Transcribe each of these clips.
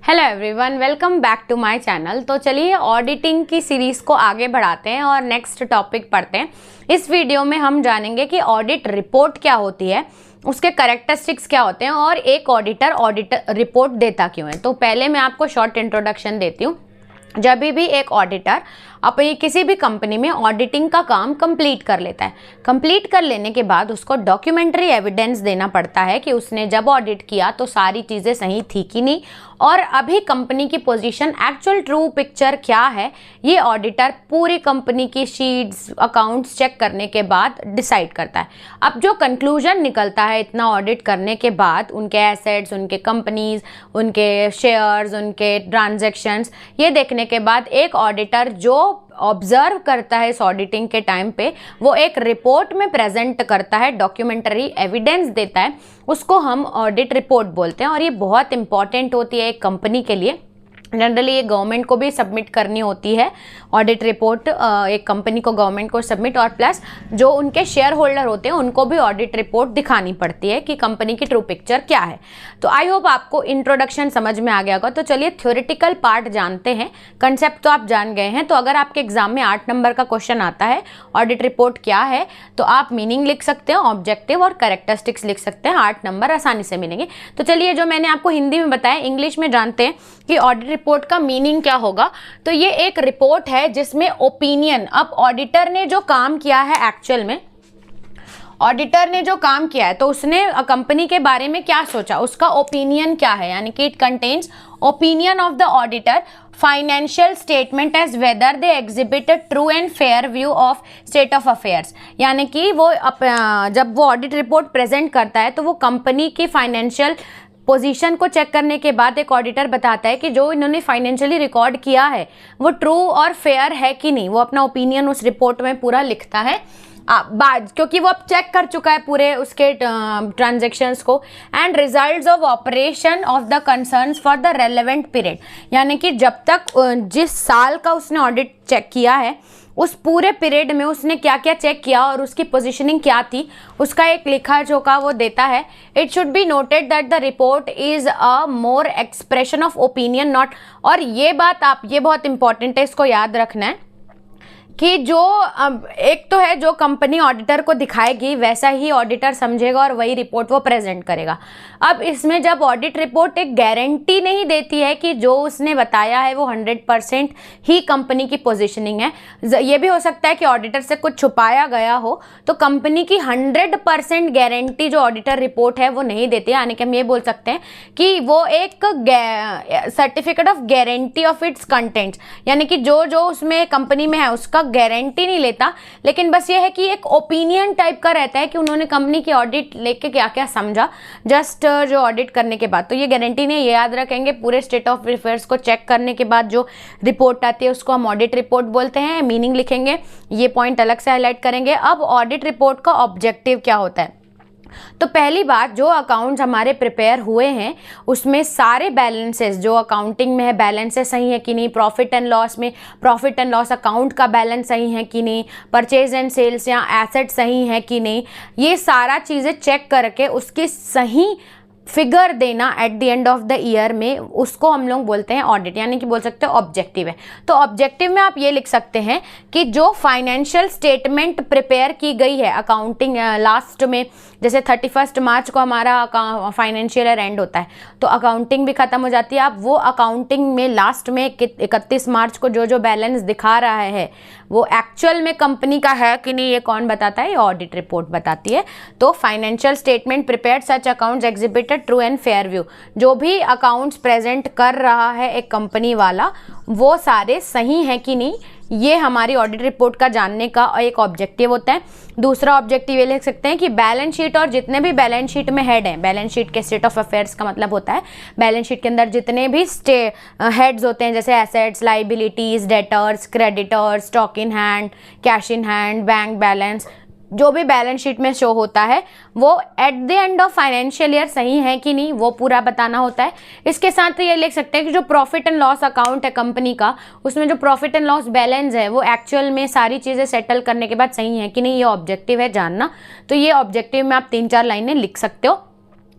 Hello everyone, welcome back to my channel. तो चलिए auditing की सीरीज़ को आगे बढ़ाते हैं और नेक्स्ट टॉपिक पढ़ते हैं। इस वीडियो में हम जानेंगे कि ऑडिट रिपोर्ट क्या होती है, उसके कैरेक्टरिस्टिक्स क्या होते हैं और एक ऑडिटर ऑडिट रिपोर्ट देता क्यों है। तो पहले मैं आपको शॉर्ट इंट्रोडक्शन देती हूँ। जब भी एक ऑडिटर अपनी किसी भी कंपनी में ऑडिटिंग का काम कंप्लीट कर लेता है, कंप्लीट कर लेने के बाद उसको डॉक्यूमेंट्री एविडेंस देना पड़ता है कि उसने जब ऑडिट किया तो सारी चीज़ें सही थी कि नहीं, और अभी कंपनी की पोजीशन एक्चुअल ट्रू पिक्चर क्या है, ये ऑडिटर पूरी कंपनी की शीट्स अकाउंट्स चेक करने के बाद डिसाइड करता है। अब जो कंक्लूजन निकलता है इतना ऑडिट करने के बाद, उनके एसेट्स, उनके कंपनीज, उनके शेयर्स, उनके ट्रांजैक्शंस, ये देखने के बाद एक ऑडिटर जो ऑब्जर्व करता है इस ऑडिटिंग के टाइम पे, वो एक रिपोर्ट में प्रेजेंट करता है, डॉक्यूमेंटरी एविडेंस देता है, उसको हम ऑडिट रिपोर्ट बोलते हैं। और ये बहुत इंपॉर्टेंट होती है एक कंपनी के लिए। जनरली ये गवर्नमेंट को भी सबमिट करनी होती है ऑडिट रिपोर्ट, एक कंपनी को गवर्नमेंट को सबमिट, और प्लस जो उनके शेयर होल्डर होते हैं उनको भी ऑडिट रिपोर्ट दिखानी पड़ती है कि कंपनी की ट्रू पिक्चर क्या है। तो आई होप आपको इंट्रोडक्शन समझ में आ गया होगा। तो चलिए थ्योरेटिकल पार्ट जानते हैं। कंसेप्ट तो आप जान गए हैं। तो अगर आपके एग्जाम में 8 नंबर का क्वेश्चन आता है ऑडिट रिपोर्ट क्या है, तो आप मीनिंग लिख सकते हैं, ऑब्जेक्टिव और कैरेक्टरिस्टिक्स लिख सकते हैं। 8 नंबर आसानी से मिलेंगे। तो चलिए जो मैंने आपको हिंदी में बताया, इंग्लिश में जानते हैं कि ऑडिट रिपोर्ट का मीनिंग क्या होगा। तो ये एक रिपोर्ट है जिसमें ओपिनियन, अब ऑडिटर ने जो काम किया है, एक्चुअल में ऑडिटर ने जो काम किया है तो उसने कंपनी के बारे में क्या सोचा, उसका ओपिनियन क्या है, यानी कि it contains opinion of the auditor financial statement as whether they exhibited true and fair view of state of affairs. यानी कि वो जब वो ऑडिट रिपोर्ट प्रेजेंट करता है तो वो कंपनी की फाइनेंशियल पोजीशन को चेक करने के बाद एक ऑडिटर बताता है कि जो इन्होंने फाइनेंशियली रिकॉर्ड किया है वो ट्रू और फेयर है कि नहीं। वो अपना ओपिनियन उस रिपोर्ट में पूरा लिखता है, क्योंकि वो अब चेक कर चुका है पूरे उसके ट्रांजैक्शंस को। And results of operation of the concerns for the relevant period, यानी कि जब तक जिस साल का उसने ऑडिट चेक किया है उस पूरे पीरियड में उसने क्या क्या चेक किया और उसकी पोजीशनिंग क्या थी, उसका एक लेखा जोखा वो देता है। It should be noted that the report is a more expression of opinion not, और ये बात आप, ये बहुत इंपॉर्टेंट है, इसको याद रखना है कि जो एक तो है जो कंपनी ऑडिटर को दिखाएगी वैसा ही ऑडिटर समझेगा और वही रिपोर्ट वो प्रेजेंट करेगा। अब इसमें जब ऑडिट रिपोर्ट एक गारंटी नहीं देती है कि जो उसने बताया है वो 100% ही कंपनी की पोजीशनिंग है, ये भी हो सकता है कि ऑडिटर से कुछ छुपाया गया हो, तो कंपनी की 100% गारंटी जो ऑडिटर रिपोर्ट है वो नहीं देती है। यानी कि हम ये बोल सकते हैं कि वो एक certificate of guarantee of its contents, यानी कि जो जो उसमें कंपनी में है उसका गारंटी नहीं लेता, लेकिन बस ये है कि एक ओपिनियन टाइप का रहता है कि उन्होंने कंपनी की ऑडिट लेके क्या क्या समझा जस्ट जो ऑडिट करने के बाद। तो ये गारंटी नहीं, ये याद रखेंगे। पूरे स्टेट ऑफ अफेयर्स को चेक करने के बाद जो रिपोर्ट आती है उसको हम ऑडिट रिपोर्ट बोलते हैं। मीनिंग लिखेंगे, ये पॉइंट अलग से हाईलाइट करेंगे। अब ऑडिट रिपोर्ट का ऑब्जेक्टिव क्या होता है। तो पहली बात, जो अकाउंट्स हमारे प्रिपेयर हुए हैं उसमें सारे बैलेंसेस जो अकाउंटिंग में है, बैलेंसेस सही है कि नहीं, प्रॉफिट एंड लॉस में प्रॉफिट एंड लॉस अकाउंट का बैलेंस सही है कि नहीं, परचेज एंड सेल्स या एसेट सही है कि नहीं, ये सारा चीज़ें चेक करके उसकी सही फिगर देना at the end of the year में, उसको हम लोग बोलते हैं ऑडिट, यानी कि बोल सकते हैं ऑब्जेक्टिव है। तो ऑब्जेक्टिव में आप ये लिख सकते हैं कि जो फाइनेंशियल स्टेटमेंट प्रिपेयर की गई है अकाउंटिंग लास्ट में, जैसे 31 मार्च को हमारा फाइनेंशियल ईयर एंड होता है तो अकाउंटिंग भी खत्म हो जाती है। आप वो अकाउंटिंग में लास्ट में 31 मार्च को जो जो बैलेंस दिखा रहा है वो एक्चुअल में कंपनी का है कि नहीं, ये कौन बताता है, ये ऑडिट रिपोर्ट बताती है। तो financial statement prepared such accounts exhibited true and fair view, जो भी अकाउंट्स प्रेजेंट कर रहा है एक कंपनी वाला वो सारे सही हैं कि नहीं, ये हमारी ऑडिट रिपोर्ट का जानने का एक ऑब्जेक्टिव होता है। दूसरा ऑब्जेक्टिव ये लिख सकते हैं कि बैलेंस शीट और जितने भी बैलेंस शीट में हेड हैं, बैलेंस शीट के स्टेट ऑफ अफेयर्स का मतलब होता है बैलेंस शीट के अंदर जितने भी हेड्स होते हैं, जैसे assets, liabilities, debtors, creditors, stock in hand, cash in hand, bank balance, जो भी बैलेंस शीट में शो होता है वो at the end of financial year सही है कि नहीं, वो पूरा बताना होता है। इसके साथ ये लिख सकते हैं कि जो प्रॉफिट एंड लॉस अकाउंट है कंपनी का, उसमें जो प्रॉफिट एंड लॉस बैलेंस है वो एक्चुअल में सारी चीज़ें सेटल करने के बाद सही है कि नहीं, ये ऑब्जेक्टिव है जानना। तो ये ऑब्जेक्टिव में आप 3-4 लाइनें लिख सकते हो।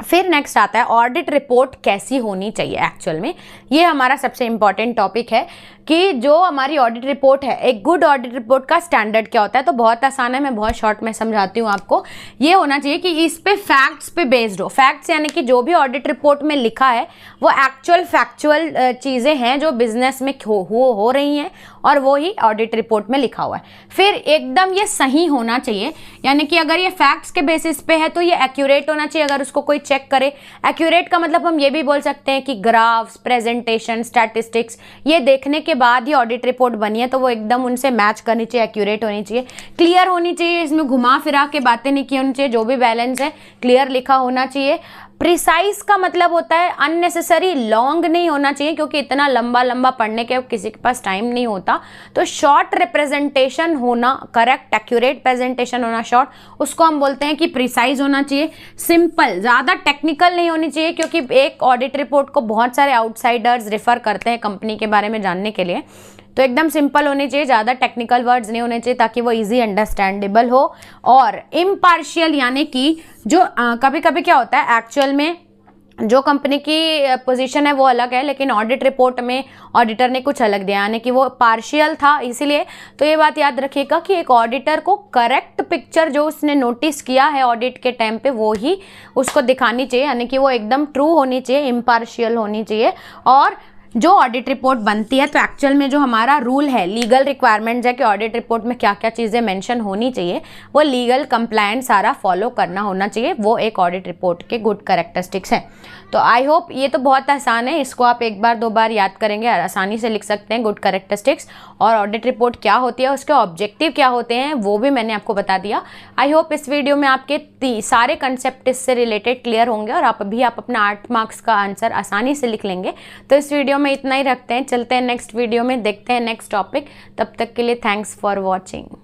फिर नेक्स्ट आता है ऑडिट रिपोर्ट कैसी होनी चाहिए एक्चुअल में। ये हमारा सबसे इंपॉर्टेंट टॉपिक है कि जो हमारी ऑडिट रिपोर्ट है, एक गुड ऑडिट रिपोर्ट का स्टैंडर्ड क्या होता है। तो बहुत आसान है, मैं बहुत शॉर्ट में समझाती हूँ आपको। ये होना चाहिए कि इस पे फैक्ट्स पे बेस्ड हो। फैक्ट्स यानी कि जो भी ऑडिट रिपोर्ट में लिखा है वो एक्चुअल फैक्चुअल चीज़ें हैं जो बिजनेस में हो रही हैं, और वो ही ऑडिट रिपोर्ट में लिखा हुआ है। फिर एकदम ये सही होना चाहिए, यानी कि अगर ये फैक्ट्स के बेसिस पे है तो ये एक्यूरेट होना चाहिए। अगर उसको कोई चेक करे, एक्यूरेट का मतलब हम ये भी बोल सकते हैं कि ग्राफ्स, प्रेजेंटेशन, स्टैटिस्टिक्स, ये देखने के बाद ही ऑडिट रिपोर्ट बनी है तो वो एकदम उनसे मैच करनी चाहिए, एक्यूरेट होनी चाहिए, क्लियर होनी चाहिए। इसमें घुमा फिरा के बातें नहीं की होनी चाहिए, जो भी बैलेंस है क्लियर लिखा होना चाहिए। प्रिसाइज का मतलब होता है अननेसेसरी लॉन्ग नहीं होना चाहिए, क्योंकि इतना लंबा लंबा पढ़ने के किसी के पास टाइम नहीं होता। तो शॉर्ट रिप्रेजेंटेशन होना, करेक्ट एक्यूरेट प्रेजेंटेशन होना शॉर्ट, उसको हम बोलते हैं कि प्रिसाइज होना चाहिए। सिंपल, ज़्यादा टेक्निकल नहीं होनी चाहिए, क्योंकि एक ऑडिट रिपोर्ट को बहुत सारे आउटसाइडर्स रेफर करते हैं कंपनी के बारे में जानने के लिए। तो एकदम सिंपल होनी चाहिए, ज़्यादा टेक्निकल वर्ड्स नहीं होने चाहिए, ताकि वो इजी अंडरस्टैंडेबल हो। और इम्पार्शियल, यानी कि जो कभी कभी क्या होता है एक्चुअल में, जो कंपनी की पोजीशन है वो अलग है, लेकिन ऑडिट रिपोर्ट में ऑडिटर ने कुछ अलग दिया, यानी कि वो पार्शियल था इसीलिए। तो ये बात याद रखिएगा कि एक ऑडिटर को करेक्ट पिक्चर जो उसने नोटिस किया है ऑडिट के टाइम पे वो ही उसको दिखानी चाहिए, यानी कि वो एकदम ट्रू होनी चाहिए, इम्पार्शियल होनी चाहिए। और जो ऑडिट रिपोर्ट बनती है तो एक्चुअल में जो हमारा रूल है, लीगल रिक्वायरमेंट्स है कि ऑडिट रिपोर्ट में क्या क्या चीज़ें मेंशन होनी चाहिए, वो लीगल कंप्लायंस सारा फॉलो करना होना चाहिए। वो एक ऑडिट रिपोर्ट के गुड कैरेक्टरिस्टिक्स हैं। तो आई होप, ये तो बहुत आसान है, इसको आप एक बार 2 बार याद करेंगे, आसानी से लिख सकते हैं गुड कैरेक्टरिस्टिक्स। और ऑडिट रिपोर्ट क्या होती है, उसके ऑब्जेक्टिव क्या होते हैं, वो भी मैंने आपको बता दिया। आई होप इस वीडियो में आपके सारे कंसेप्ट इससे रिलेटेड क्लियर होंगे और आप अपना 8 मार्क्स का आंसर आसानी से लिख लेंगे। तो इस वीडियो में इतना ही रखते हैं, चलते हैं नेक्स्ट वीडियो में, देखते हैं नेक्स्ट टॉपिक। तब तक के लिए थैंक्स फॉर वॉचिंग।